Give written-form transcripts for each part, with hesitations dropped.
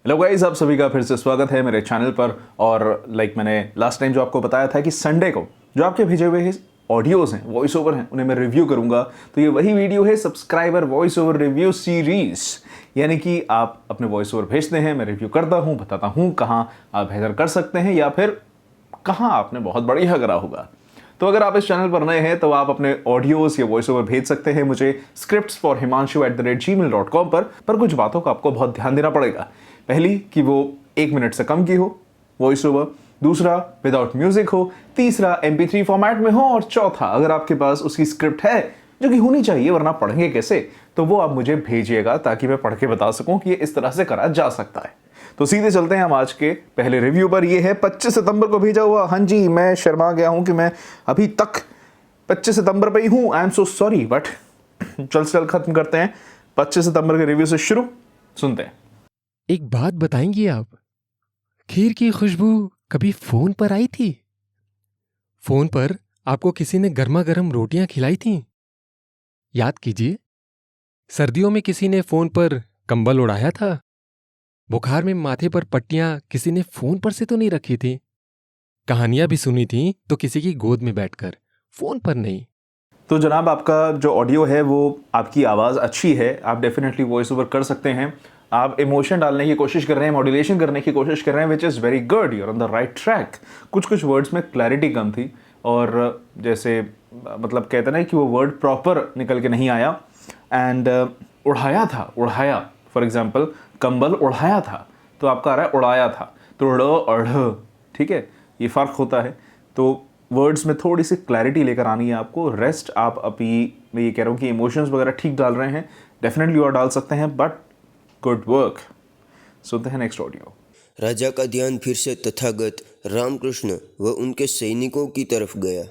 Hello guys, आप सभी का फिर से स्वागत है मेरे चैनल पर। और मैंने लास्ट टाइम जो आपको बताया था कि संडे को जो आपके भेजे हुए ऑडियोज़ हैं, वॉइस ओवर हैं, उन्हें मैं रिव्यू करूंगा। तो ये वही वीडियो है, subscriber voice over review series. यानी कि आप अपने वॉइस ओवर भेजते हैं, मैं रिव्यू करता हूँ, बताता हूँ कहाँ आप बेहतर कर सकते हैं या फिर कहाँ आपने बहुत बढ़िया करा होगा। तो अगर आप इस चैनल पर नए हैं तो आप अपने ऑडियोज़ या वॉइस ओवर भेज सकते हैं मुझे scriptsforhimanshu@gmail.com पर कुछ बातों का आपको बहुत ध्यान देना पड़ेगा। पहली कि वो 1 मिनट से कम की हो वॉइस ओवर, दूसरा विदाउट म्यूजिक हो, तीसरा MP3 फॉर्मेट में हो, और चौथा अगर आपके पास उसकी स्क्रिप्ट है, जो कि होनी चाहिए वरना पढ़ेंगे कैसे, तो वो आप मुझे भेजिएगा ताकि मैं पढ़ के बता सकूं कि ये इस तरह से करा जा सकता है। तो सीधे चलते हैं हम आज के पहले रिव्यू पर। ये है 25 सितंबर को भेजा हुआ। हाँ जी, मैं शर्मा गया हूं कि मैं अभी तक 25 सितंबर पे ही हूं। I am so sorry, but चल खत्म करते हैं 25 सितंबर के रिव्यू से शुरू। सुनते हैं। एक बात बताएंगी आप, खीर की खुशबू कभी फोन पर आई थी? फोन पर आपको किसी ने गर्मा गर्म रोटियां खिलाई थी? याद कीजिए। सर्दियों में किसी ने फोन पर कंबल उड़ाया था? बुखार में माथे पर पट्टियां किसी ने फोन पर से तो नहीं रखी थी? कहानियां भी सुनी थी तो किसी की गोद में बैठकर, फोन पर नहीं। तो जनाब, आपका जो ऑडियो है वो आपकी आवाज़ अच्छी है, आप डेफिनेटली वॉइस ओवर कर सकते हैं। आप इमोशन डालने की कोशिश कर रहे हैं, मॉड्यूलेशन करने की कोशिश कर रहे हैं, which is very good, you're on the right track. कुछ वर्ड्स में क्लैरिटी कम थी, और जैसे मतलब कहते हैं ना कि वो वर्ड प्रॉपर निकल के नहीं आया। एंड उड़ाया था, उड़ाया, फॉर एग्जाम्पल कंबल उड़ाया था, तो आपका आ रहा है उड़ाया था, तो अढ़, ठीक है, ये फ़र्क होता है। तो वर्ड्स में थोड़ी सी क्लैरिटी लेकर आनी है आपको। रेस्ट आप अभी, मैं ये कह रहा हूँ कि इमोशंस वगैरह ठीक डाल रहे हैं, डेफिनेटली और डाल सकते हैं, बट गुड वर्क। सुनते हैं नेक्स्ट ऑडियो। राजा का ध्यान फिर से तथागत रामकृष्ण व उनके सैनिकों की तरफ गया।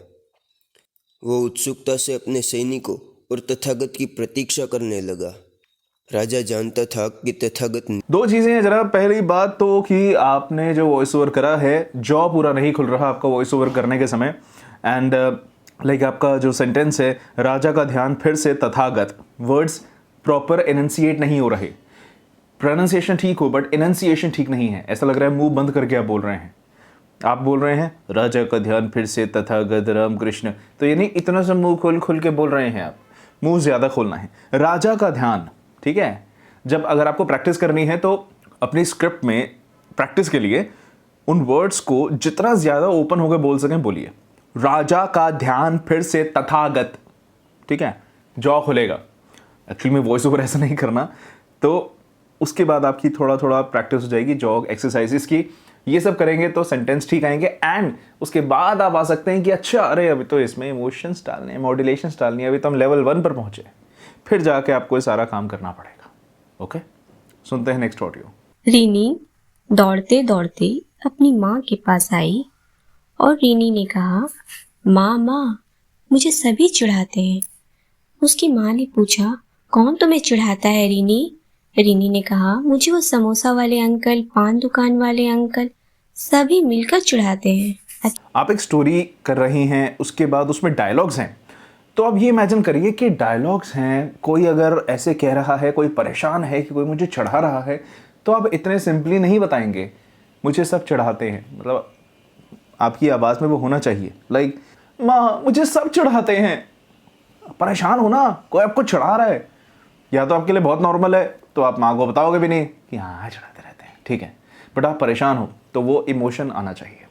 वो उत्सुकता से अपने सैनिकों और तथागत की प्रतीक्षा करने लगा। राजा जानता था कि तथागत दो चीज़ें हैं जरा। पहली बात तो कि आपने जो वॉइस ओवर करा है, जॉ पूरा नहीं खुल रहा आपका वॉइस ओवर करने के समय। एंड आपका जो सेंटेंस है, राजा का ध्यान फिर से तथागत, वर्ड्स प्रॉपर एनंसिएट नहीं हो रहे। प्रोनाउंसिएशन ठीक हो बट एनंसिएशन ठीक नहीं है। ऐसा लग रहा है मुंह बंद करके आप बोल रहे हैं। आप बोल रहे हैं राजा का ध्यान फिर से तथागत रामकृष्ण, तो यानी इतना सा मुंह खोल के बोल रहे हैं आप। मुंह ज़्यादा खोलना है। राजा का ध्यान, ठीक है। जब अगर आपको प्रैक्टिस करनी है तो अपनी स्क्रिप्ट में प्रैक्टिस के लिए उन वर्ड्स को जितना ज़्यादा ओपन होकर बोल सकें बोलिए। राजा का ध्यान फिर से तथागत, ठीक है, जॉ खुलेगा। एक्चुअली में वॉइस ओवर ऐसा नहीं करना, तो उसके बाद आपकी थोड़ा थोड़ा प्रैक्टिस हो जाएगी, जॉ एक्सरसाइजेस की। ये सब करेंगे तो सेंटेंस ठीक आएंगे। एंड उसके बाद आप आ सकते हैं कि अच्छा, अरे अभी तो इसमें इमोशंस डालने हैं, मॉड्यूलेशंस डालनी है, अभी तो हम लेवल 1 पर पहुंचे, फिर जाके आपको ये सारा काम करना पड़ेगा। ओके, सुनते हैं नेक्स्ट ऑडियो। रीनी दौड़ते दौड़ते अपनी माँ के पास आई और रीनी ने कहा, माँ माँ, मुझे सभी चिढ़ाते हैं। उसकी माँ ने पूछा, कौन तुम्हें चिढ़ाता है रीनी? रीनी ने कहा, मुझे वो समोसा वाले अंकल, पान दुकान वाले अंकल, सभी मिलकर चिढ़ाते हैं। आप एक स्टोरी कर रही हैं, उसके बाद उसमें डायलॉग्स हैं, तो अब ये इमेजिन करिए कि डायलॉग्स हैं, कोई अगर ऐसे कह रहा है, कोई परेशान है कि कोई मुझे चढ़ा रहा है, तो आप इतने सिंपली नहीं बताएंगे मुझे सब चढ़ाते हैं। मतलब आपकी आवाज़ में वो होना चाहिए, लाइक माँ मुझे सब चढ़ाते हैं। परेशान हो ना, कोई आपको चढ़ा रहा है, या तो आपके लिए बहुत नॉर्मल है तो आप माँ को बताओगे भी नहीं कि हाँ चढ़ाते रहते हैं, ठीक है, बट आप परेशान हो तो वो इमोशन आना चाहिए।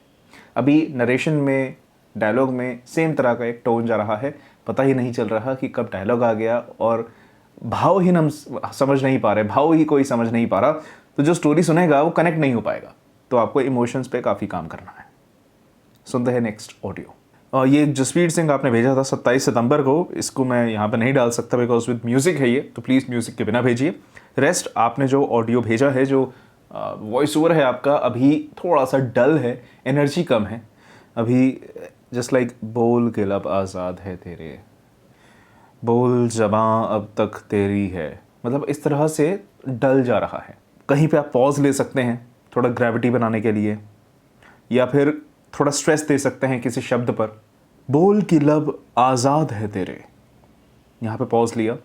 अभी नरेशन में, डायलॉग में सेम तरह का एक टोन जा रहा है, पता ही नहीं चल रहा कि कब डायलॉग आ गया, और भाव ही हम समझ नहीं पा रहे, भाव ही कोई समझ नहीं पा रहा, तो जो स्टोरी सुनेगा वो कनेक्ट नहीं हो पाएगा। तो आपको इमोशंस पे काफ़ी काम करना है। सुनते हैं नेक्स्ट ऑडियो। ये जसवीर सिंह आपने भेजा था 27 सितंबर को, इसको मैं यहाँ पे नहीं डाल सकता बिकॉज विद म्यूज़िक है ये, तो प्लीज़ म्यूज़िक के बिना भेजिए। रेस्ट आपने जो ऑडियो भेजा है, जो वॉइस ओवर है आपका, अभी थोड़ा सा डल है, एनर्जी कम है अभी। जस्ट लाइक बोल के लब आज़ाद है तेरे, बोल ज़बां अब तक तेरी है, मतलब इस तरह से डल जा रहा है। कहीं पे आप पॉज ले सकते हैं थोड़ा ग्रेविटी बनाने के लिए, या फिर थोड़ा स्ट्रेस दे सकते हैं किसी शब्द पर। बोल की लब आज़ाद है तेरे, यहाँ पे पॉज लिया।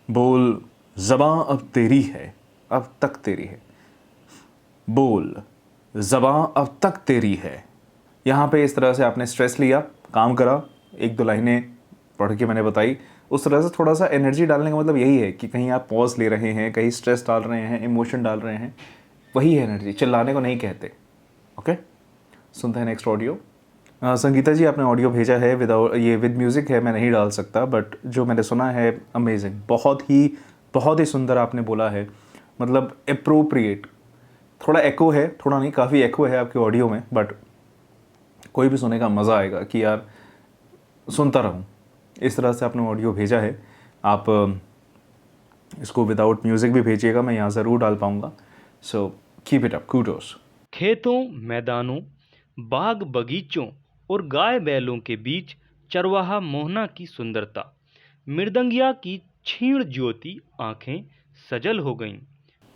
बोल ज़बां अब तेरी है, अब तक तेरी है। बोल ज़बां अब तक तेरी है। यहाँ पे इस तरह से आपने स्ट्रेस लिया, काम करा, एक दो लाइनें पढ़ के मैंने बताई, उस तरह से थोड़ा सा एनर्जी डालने का मतलब यही है कि कहीं आप पॉज ले रहे हैं, कहीं स्ट्रेस डाल रहे हैं, इमोशन डाल रहे हैं, वही है एनर्जी, चिल्लाने को नहीं कहते। ओके, सुनते हैं नेक्स्ट ऑडियो। संगीता जी, आपने ऑडियो भेजा है विदाउट, ये विद म्यूज़िक है, मैं नहीं डाल सकता, बट जो मैंने सुना है अमेजिंग, बहुत ही सुंदर आपने बोला है, मतलब अप्रोप्रिएट। थोड़ा एको है, थोड़ा नहीं, काफ़ी एको है आपके ऑडियो में, बट कोई भी सुने का मज़ा आएगा कि यार सुनता रहूं। इस तरह से आपने ऑडियो भेजा है। आप इसको विदाउट म्यूज़िक भी भेजिएगा, मैं यहाँ ज़रूर डाल पाऊँगा। So keep it up, kudos. खेतों, मैदानों, बाग बगीचों और गाय बैलों के बीच चरवाहा मोहना की सुंदरता, मृदंगिया की क्षीण ज्योति आंखें सजल हो गईं।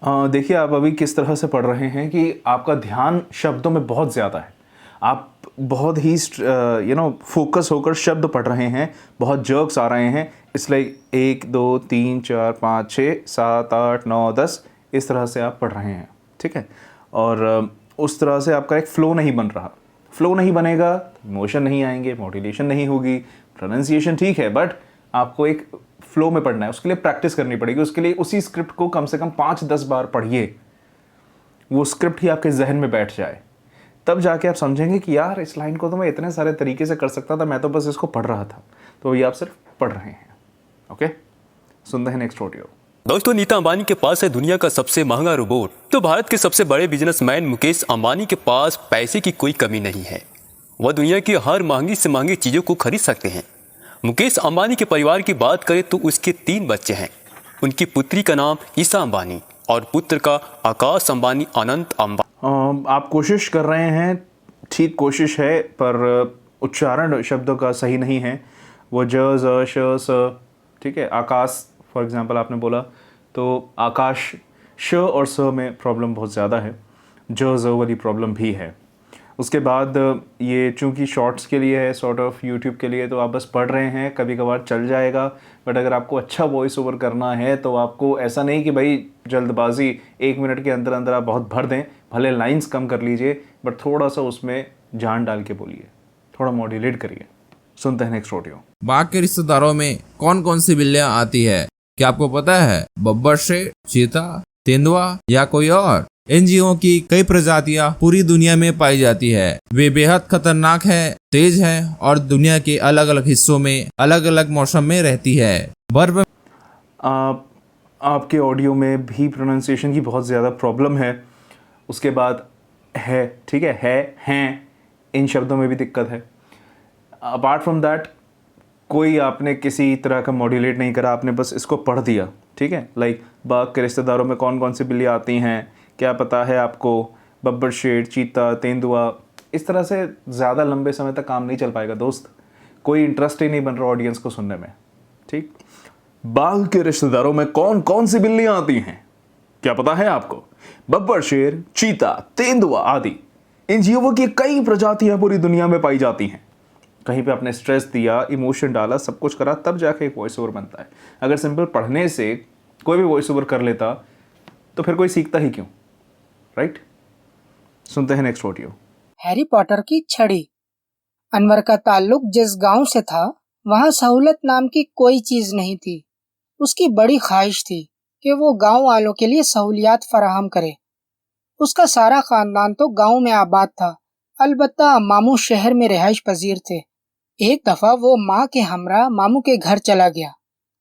देखिए, आप अभी किस तरह से पढ़ रहे हैं कि आपका ध्यान शब्दों में बहुत ज़्यादा है। आप बहुत ही फोकस होकर शब्द पढ़ रहे हैं, बहुत जर्क्स आ रहे हैं, इसलिए 1 2 3 4 5 6 7 8 9 10 इस तरह से आप पढ़ रहे हैं, ठीक है। और उस तरह से आपका एक फ़्लो नहीं बन रहा। फ़्लो नहीं बनेगा, इमोशन नहीं आएंगे, मोटिवेशन नहीं होगी, प्रोनाउंसिएशन ठीक है, बट आपको एक फ़्लो में पढ़ना है, उसके लिए प्रैक्टिस करनी पड़ेगी। उसके लिए उसी स्क्रिप्ट को कम से कम 5-10 बार पढ़िए, वो स्क्रिप्ट ही आपके जहन में बैठ जाए, तब जाके आप समझेंगे कि यार इस लाइन को तो मैं इतने सारे तरीके से कर सकता था, मैं तो बस इसको पढ़ रहा था। तो ये आप सिर्फ पढ़ रहे हैं। ओके, सुनते हैं नेक्स्ट ऑडियो। दोस्तों, नीता अंबानी के पास है दुनिया का सबसे महंगा रोबोट। तो भारत के सबसे बड़े बिजनेसमैन मुकेश अंबानी के पास पैसे की कोई कमी नहीं है। वह दुनिया की हर महंगी से महंगी चीज़ों को खरीद सकते हैं। मुकेश अंबानी के परिवार की बात करें तो उसके 3 बच्चे हैं। उनकी पुत्री का नाम ईशा अंबानी और पुत्र का आकाश अंबानी अनंत अंबानी। आप कोशिश कर रहे हैं, ठीक कोशिश है, पर उच्चारण शब्दों का सही नहीं है। वो ज ज श स, ठीक है। आकाश फॉर एग्जांपल आपने बोला, तो आकाश श और स में प्रॉब्लम बहुत ज़्यादा है, ज ज वाली प्रॉब्लम भी है। उसके बाद ये चूंकि शॉर्ट्स के लिए है, सॉर्ट ऑफ यूट्यूब के लिए, तो आप बस पढ़ रहे हैं, कभी कभार चल जाएगा। बट अगर आपको अच्छा वॉइस ओवर करना है तो आपको ऐसा नहीं कि भाई जल्दबाजी 1 मिनट के अंदर अंदर आप बहुत भर दें, भले लाइंस कम कर लीजिए, बट थोड़ा सा उसमें जान डाल के बोलिए, थोड़ा मॉड्यूलेट करिए। सुनते हैं नेक्स्ट ऑडियो। बाघ के रिश्तेदारों में कौन कौन सी बिल्लियां आती है, क्या आपको पता है? बब्बर शेर, चीता, तेंदुआ या कोई और? इन जीवों की कई प्रजातियां पूरी दुनिया में पाई जाती है। वे बेहद खतरनाक है, तेज है और दुनिया के अलग अलग हिस्सों में अलग अलग मौसम में रहती है। बर्फ आपके ऑडियो में भी प्रोनाउंसिएशन की बहुत ज़्यादा प्रॉब्लम है। उसके बाद है, ठीक है, हैं, इन शब्दों में भी दिक्कत है। अपार्ट फ्रॉम दैट कोई आपने किसी तरह का मॉड्यूलेट नहीं करा, आपने बस इसको पढ़ दिया, ठीक है। लाइक बाघ के रिश्तेदारों में कौन कौन सी बिल्लियाँ आती हैं, क्या पता है आपको? बब्बर शेर, चीता, तेंदुआ, इस तरह से ज़्यादा लंबे समय तक काम नहीं चल पाएगा दोस्त, कोई इंटरेस्ट ही नहीं बन रहा ऑडियंस को सुनने में, ठीक। बाघ के रिश्तेदारों में कौन कौन सी बिल्लियाँ आती हैं, क्या पता है आपको? बब्बर शेर, चीता, तेंदुआ आदि। इन जीवों की कई प्रजातियां पूरी दुनिया में पाई जाती हैं। कहीं पे आपने स्ट्रेस दिया, इमोशन डाला, सब कुछ करा, तब जाके एक वॉइस ओवर बनता है। अगर सिंपल पढ़ने से कोई भी वॉइस ओवर कर लेता तो फिर कोई सीखता ही क्यों, राइट। सुनते हैं नेक्स्ट ऑडियो। हैरी पॉटर की छड़ी। अनवर का ताल्लुक जिस गांव से था वहां सहूलत नाम की कोई चीज नहीं थी। उसकी बड़ी ख्वाहिश थी कि वो गांव वालों के लिए सहूलियात फराहम करे। उसका सारा खानदान तो गांव में आबाद था, अलबत्ता मामू शहर में रिहाइश पजीर थे। एक दफा वो माँ के हमरा मामू के घर चला गया।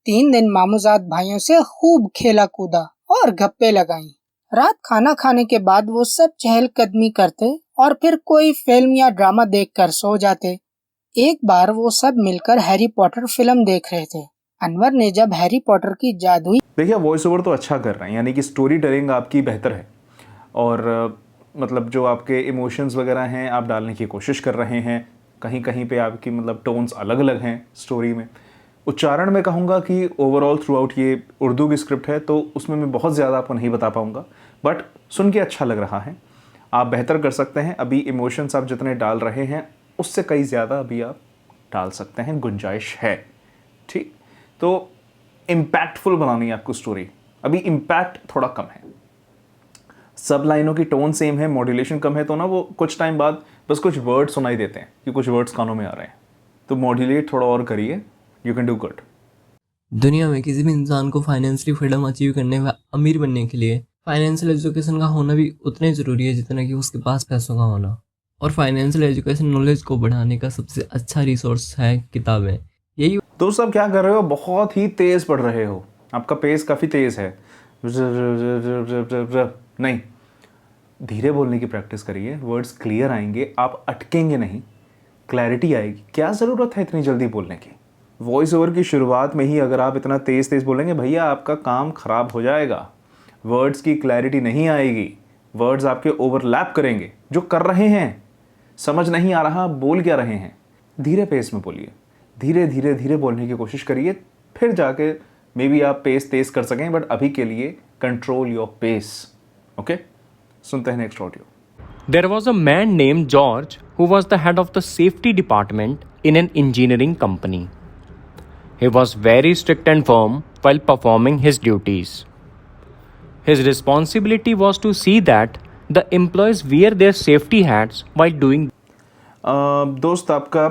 3 दिन मामूजाद भाइयों से खूब खेला कूदा और गप्पे लगाई। रात खाना खाने के बाद वो सब चहलकदमी करते और फिर कोई फिल्म या ड्रामा देखकर सो जाते। एक बार वो सब मिलकर हैरी पॉटर फिल्म देख रहे थे। अनवर ने जब हैरी पॉटर की जादुई, देखिए वॉइस ओवर तो अच्छा कर रहे हैं, यानी कि स्टोरी टेलिंग आपकी बेहतर है, और मतलब जो आपके इमोशंस वगैरह हैं आप डालने की कोशिश कर रहे हैं। कहीं कहीं पे आपकी मतलब टोन्स अलग अलग हैं स्टोरी में। उच्चारण में कहूँगा कि ओवरऑल थ्रू आउट ये उर्दू की स्क्रिप्ट है, तो उसमें मैं बहुत ज़्यादा आपको नहीं बता पाऊँगा, बट सुन के अच्छा लग रहा है। आप बेहतर कर सकते हैं। अभी इमोशंस आप जितने डाल रहे हैं उससे कई ज़्यादा अभी आप डाल सकते हैं, गुंजाइश है, ठीक। तो इम्पैक्टफुल बनानी है आपको स्टोरी, अभी इम्पैक्ट थोड़ा कम है। सब लाइनों की टोन सेम है, मॉड्यूलेशन कम है, तो ना वो कुछ टाइम बाद बस कुछ वर्ड्स सुनाई देते हैं कि कुछ वर्ड्स कानों में आ रहे हैं। तो मॉड्यूलेट थोड़ा और करिए, यू कैन डू गुड। दुनिया में किसी भी इंसान को फाइनेंशियली फ्रीडम अचीव करने व अमीर बनने के लिए फाइनेंशियल एजुकेशन का होना भी उतना ही ज़रूरी है जितना कि उसके पास पैसों का होना। और फाइनेंशियल एजुकेशन नॉलेज को बढ़ाने का सबसे अच्छा रिसोर्स है किताबें। यही दोस्त आप क्या कर रहे हो? बहुत ही तेज़ पढ़ रहे हो, आपका पेस काफ़ी तेज़ है। नहीं, धीरे बोलने की प्रैक्टिस करिए, वर्ड्स क्लियर आएंगे, आप अटकेंगे नहीं, क्लैरिटी आएगी। क्या ज़रूरत है इतनी जल्दी बोलने की? वॉइस ओवर की शुरुआत में ही अगर आप इतना तेज़ तेज़ बोलेंगे भैया, आपका काम ख़राब हो जाएगा। वर्ड्स की क्लैरिटी नहीं आएगी, वर्ड्स आपके ओवरलैप करेंगे। जो कर रहे हैं समझ नहीं आ रहा बोल क्या रहे हैं, धीरे पेस में बोलिए, धीरे धीरे धीरे बोलने की कोशिश करिए, फिर जाके मे बी आप पेस तेज़ कर सकें, बट अभी के लिए कंट्रोल योर पेस। ओके, सुनते हैं next audio. There was a man named George who was the head of the safety department in an engineering company. He was very strict and firm while performing his duties. His responsibility was to see that the employees wear their safety hats while doing. दोस्त आपका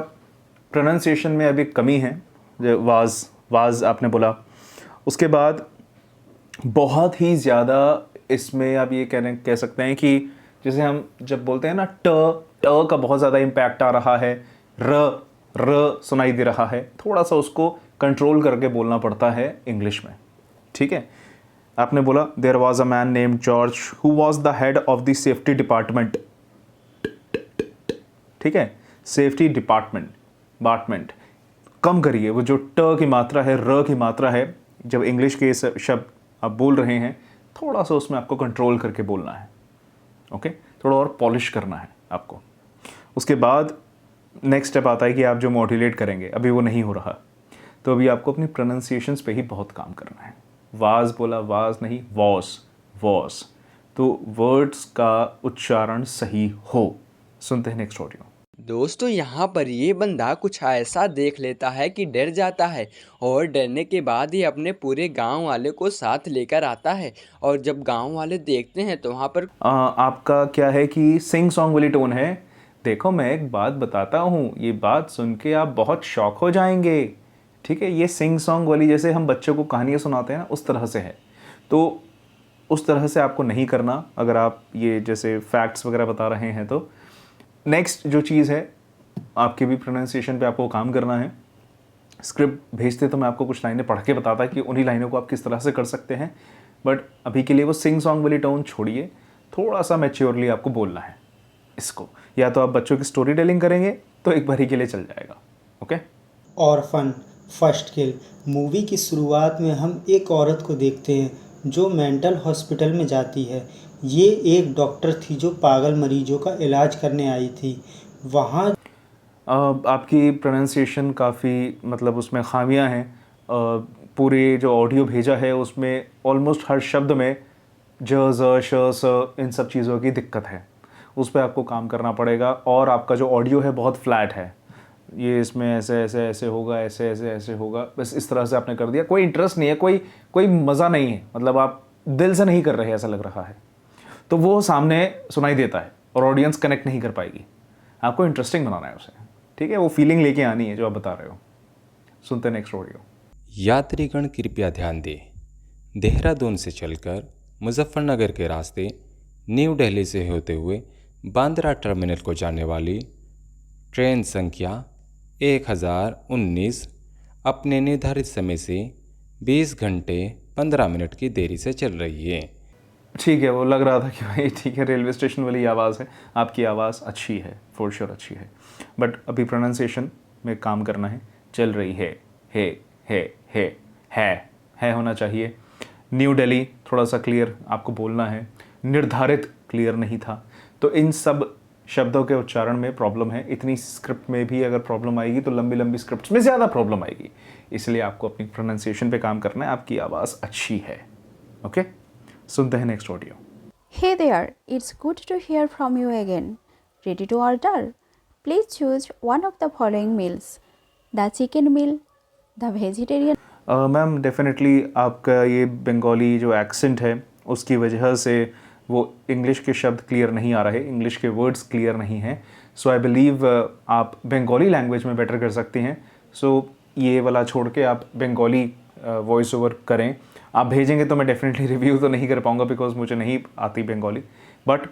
pronunciation में अभी कमी है, was आपने बोला, उसके बाद बहुत ही ज़्यादा इसमें आप ये कह सकते हैं कि जैसे हम जब बोलते हैं ना ट का बहुत ज़्यादा इम्पैक्ट आ रहा है, र सुनाई दे रहा है, थोड़ा सा उसको कंट्रोल करके बोलना पड़ता है इंग्लिश में। ठीक है, आपने बोला there was a man named George who was the head of the safety department. ठीक है, सेफ्टी डिपार्टमेंट कम करिए, वो जो ट की मात्रा है, र की मात्रा है, जब इंग्लिश के शब्द आप बोल रहे हैं थोड़ा सा उसमें आपको कंट्रोल करके बोलना है। ओके, थोड़ा और पॉलिश करना है आपको। उसके बाद नेक्स्ट स्टेप आता है कि आप जो मॉड्यूलेट करेंगे, अभी वो नहीं हो रहा, तो अभी आपको अपनी प्रोनाउंसिएशंस पे ही बहुत काम करना है। वाज बोला, वाज नहीं, वॉस, तो वर्ड्स का उच्चारण सही हो। सुनते हैं नेक्स्ट ऑडियो। दोस्तों यहाँ पर ये बंदा कुछ ऐसा देख लेता है कि डर जाता है और डरने के बाद ही अपने पूरे गांव वाले को साथ लेकर आता है। और जब गांव वाले देखते हैं तो वहाँ पर आपका क्या है कि सिंग सॉन्ग वाली टोन है। देखो मैं एक बात बताता हूँ, ये बात सुन के आप बहुत शॉक हो जाएंगे। ठीक है, ये सिंग सॉन्ग वाली जैसे हम बच्चों को कहानियाँ सुनाते हैं ना, उस तरह से है, तो उस तरह से आपको नहीं करना। अगर आप ये जैसे फैक्ट्स वगैरह बता रहे हैं तो नेक्स्ट जो चीज़ है, आपके भी प्रोनाउंसिएशन पे आपको काम करना है। स्क्रिप्ट भेजते तो मैं आपको कुछ लाइनें पढ़ के बताता कि उन्हीं लाइनों को आप किस तरह से कर सकते हैं, बट अभी के लिए वो सिंग सॉन्ग वाली टोन छोड़िए, थोड़ा सा मैच्योरली आपको बोलना है इसको। या तो आप बच्चों की स्टोरी टेलिंग करेंगे तो एक बारी के लिए चल जाएगा। Okay, orphan first kill movie की शुरुआत में हम एक औरत को देखते हैं जो मेंटल हॉस्पिटल में जाती है। ये एक डॉक्टर थी जो पागल मरीजों का इलाज करने आई थी। वहाँ आपकी प्रोनाउंसिएशन काफ़ी मतलब उसमें खामियां हैं। पूरे जो ऑडियो भेजा है उसमें ऑलमोस्ट हर शब्द में ज ज़ श स इन सब चीज़ों की दिक्कत है, उस पर आपको काम करना पड़ेगा। और आपका जो ऑडियो है बहुत फ्लैट है, ये इसमें ऐसे ऐसे ऐसे होगा, ऐसे ऐसे ऐसे होगा, बस इस तरह से आपने कर दिया। कोई इंटरेस्ट नहीं है, कोई मज़ा नहीं है, मतलब आप दिल से नहीं कर रहे ऐसा लग रहा है, तो वो सामने सुनाई देता है और ऑडियंस कनेक्ट नहीं कर पाएगी। आपको इंटरेस्टिंग बनाना है उसे। ठीक है, वो फीलिंग लेके आनी है जो आप बता रहे हो। सुनते नेक्स्ट ऑडियो। यात्रीगण कृपया ध्यान दें, देहरादून से चलकर मुजफ्फरनगर के रास्ते न्यू दिल्ली से होते हुए बांद्रा टर्मिनल को जाने वाली ट्रेन संख्या 1019 अपने निर्धारित समय से 20 घंटे 15 मिनट की देरी से चल रही है। ठीक है, वो लग रहा था कि भाई ठीक है रेलवे स्टेशन वाली आवाज़ है। आपकी आवाज़ अच्छी है, फॉर श्योर अच्छी है, बट अभी प्रोनाउंसिएशन में काम करना है। चल रही है होना चाहिए। न्यू दिल्ली थोड़ा सा क्लियर आपको बोलना है, निर्धारित क्लियर नहीं था। तो इन सब शब्दों के उच्चारण में प्रॉब्लम है। इतनी स्क्रिप्ट में भी अगर प्रॉब्लम आएगी तो लंबी लंबी स्क्रिप्ट्स में ज़्यादा प्रॉब्लम आएगी, इसलिए आपको अपनी प्रोनाउंसिएशन पे काम करना है। आपकी आवाज़ अच्छी है। ओके, सुनते हैं next audio. Hey there, it's good to hear from you again. Ready to order? Please choose one of the following meals. The chicken meal, the vegetarian. Ma'am definitely आपका ये बंगाली जो एक्सेंट है उसकी वजह से वो इंग्लिश के शब्द क्लियर नहीं आ रहे, इंग्लिश के वर्ड्स क्लियर नहीं हैं। सो आई बिलीव आप बंगाली लैंग्वेज में बेटर कर सकती हैं। सो ये वाला छोड़ के आप बंगाली वॉइस ओवर करें। आप भेजेंगे तो मैं डेफिनेटली रिव्यू तो नहीं कर पाऊँगा बिकॉज मुझे नहीं आती बंगाली, बट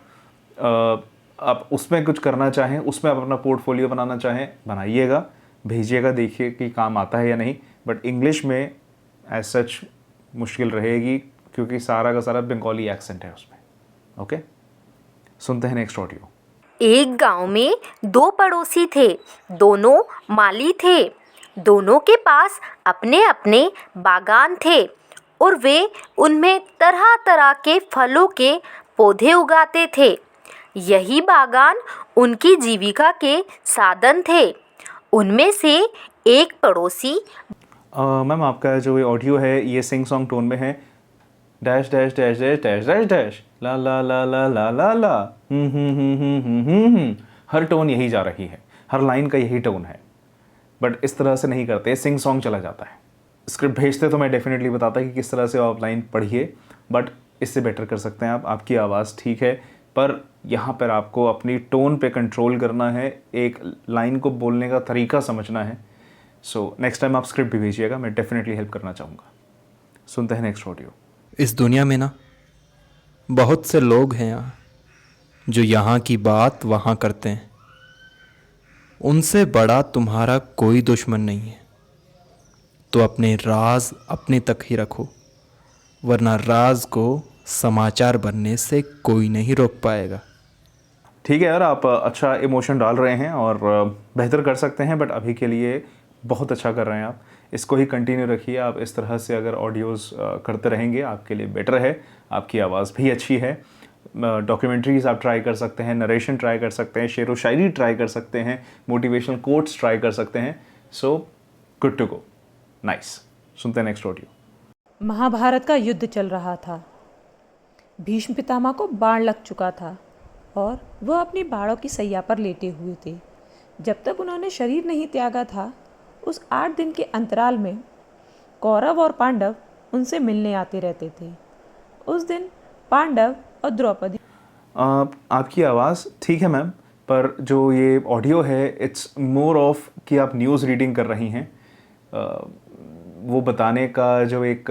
आप उसमें कुछ करना चाहें, उसमें आप अपना पोर्टफोलियो बनाना चाहें, बनाइएगा, भेजिएगा, देखिए कि काम आता है या नहीं। बट इंग्लिश में एज सच मुश्किल रहेगी क्योंकि सारा का सारा बंगाली एक्सेंट है उसमें। ओके, सुनते हैं नेक्स्ट ऑडियो। एक गांव में दो पड़ोसी थे, दोनों माली थे। दोनों के पास अपने अपने बागान थे और वे उनमें तरह तरह के फलों के पौधे उगाते थे। यही बागान उनकी जीविका के साधन थे। उनमें से एक पड़ोसी मैम आपका जो ये ऑडियो है ये सिंग सॉन्ग टोन में है। Dash dash dash dash dash dash dash ला ला ला ला ला ला ला हर टोन यही जा रही है, हर लाइन का यही टोन है, बट इस तरह से नहीं करते, सिंग सॉन्ग चला जाता है। स्क्रिप्ट भेजते तो मैं डेफिनेटली बताता कि किस तरह से आप लाइन पढ़िए, बट इससे बेटर कर सकते हैं आप। आपकी आवाज़ ठीक है पर यहाँ पर आपको अपनी टोन पे कंट्रोल करना है, एक लाइन को बोलने का तरीका समझना है। सो नेक्स्ट टाइम आप स्क्रिप्ट भी भेजिएगा, मैं डेफिनेटली हेल्प करना चाहूँगा। सुनते हैं नेक्स्ट ऑडियो। इस दुनिया में ना बहुत से लोग हैं यहाँ जो यहाँ की बात वहाँ करते हैं। उनसे बड़ा तुम्हारा कोई दुश्मन नहीं है, तो अपने राज अपने तक ही रखो, वरना राज को समाचार बनने से कोई नहीं रोक पाएगा। ठीक है यार, आप अच्छा इमोशन डाल रहे हैं और बेहतर कर सकते हैं, बट अभी के लिए बहुत अच्छा कर रहे हैं आप। इसको ही कंटिन्यू रखिए। आप इस तरह से अगर ऑडियोज़ करते रहेंगे आपके लिए बेटर है। आपकी आवाज़ भी अच्छी है। डॉक्यूमेंट्रीज़ आप ट्राई कर सकते हैं, नरेशन ट्राई कर सकते हैं, शेर व शायरी ट्राई कर सकते हैं, मोटिवेशनल कोट्स ट्राई कर सकते हैं। So good to go, nice. सुनते हैं नेक्स्ट ऑडियो। महाभारत का युद्ध चल रहा था। भीष्म पितामह को बाण लग चुका था और वह अपनी बाणों की सैया पर लेटे हुए थे। जब तक उन्होंने शरीर नहीं त्यागा था, उस 8 दिन के अंतराल में कौरव और पांडव उनसे मिलने आते रहते थे। उस दिन पांडव और द्रौपदी। आपकी आवाज़ ठीक है मैम, पर जो ये ऑडियो है इट्स मोर ऑफ कि आप न्यूज़ रीडिंग कर रही हैं। वो बताने का जो एक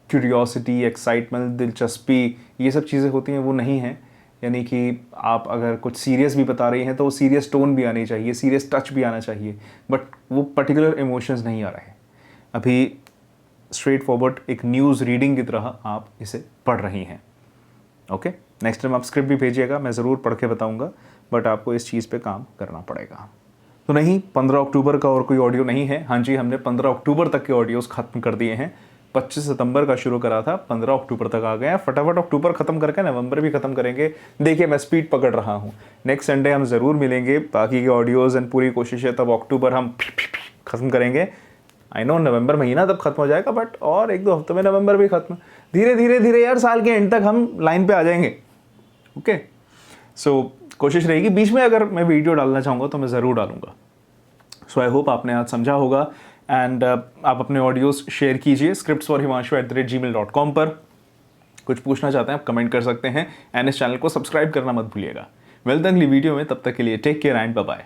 क्यूरियोसिटी, एक्साइटमेंट, दिलचस्पी, ये सब चीज़ें होती हैं वो नहीं हैं। यानी कि आप अगर कुछ सीरियस भी बता रही हैं तो वो सीरियस टोन भी आनी चाहिए, सीरियस टच भी आना चाहिए, बट वो पर्टिकुलर इमोशंस नहीं आ रहे। अभी स्ट्रेट फॉरवर्ड एक न्यूज़ रीडिंग की तरह आप इसे पढ़ रही हैं। ओके, नेक्स्ट टाइम आप स्क्रिप्ट भी भेजिएगा, मैं ज़रूर पढ़ के बताऊँगा, बट आपको इस चीज़ पे काम करना पड़ेगा। तो नहीं, 15 अक्टूबर का और कोई ऑडियो नहीं है। हाँ जी, हमने 15 अक्टूबर तक के ऑडियोज़ ख़त्म कर दिए हैं। 25 सितंबर का शुरू करा था, 15 अक्टूबर तक आ गए हैं। फटाफट अक्टूबर ख़त्म करके नवंबर भी ख़त्म करेंगे। देखिए मैं स्पीड पकड़ रहा हूँ। नेक्स्ट संडे हम ज़रूर मिलेंगे, बाकी के ऑडियोज़ एंड पूरी कोशिश है तब अक्टूबर हम ख़त्म करेंगे। आई नो नवंबर महीना तब ख़त्म हो जाएगा, बट और 1-2 हफ्तों में नवंबर भी ख़त्म। धीरे धीरे धीरे यार साल के एंड तक हम लाइन पे आ जाएंगे। ओके, सो कोशिश रहेगी, बीच में अगर मैं वीडियो डालना चाहूँगा तो मैं ज़रूर डालूँगा। सो आई होप आपने आज समझा होगा एंड आप अपने ऑडियोज़ शेयर कीजिए scriptsforhimanshu@gmail.com पर। कुछ पूछना चाहते हैं आप कमेंट कर सकते हैं एंड इस चैनल को सब्सक्राइब करना मत भूलिएगा। मिलते हैं अगली वीडियो में, तब तक के लिए take care and bye bye.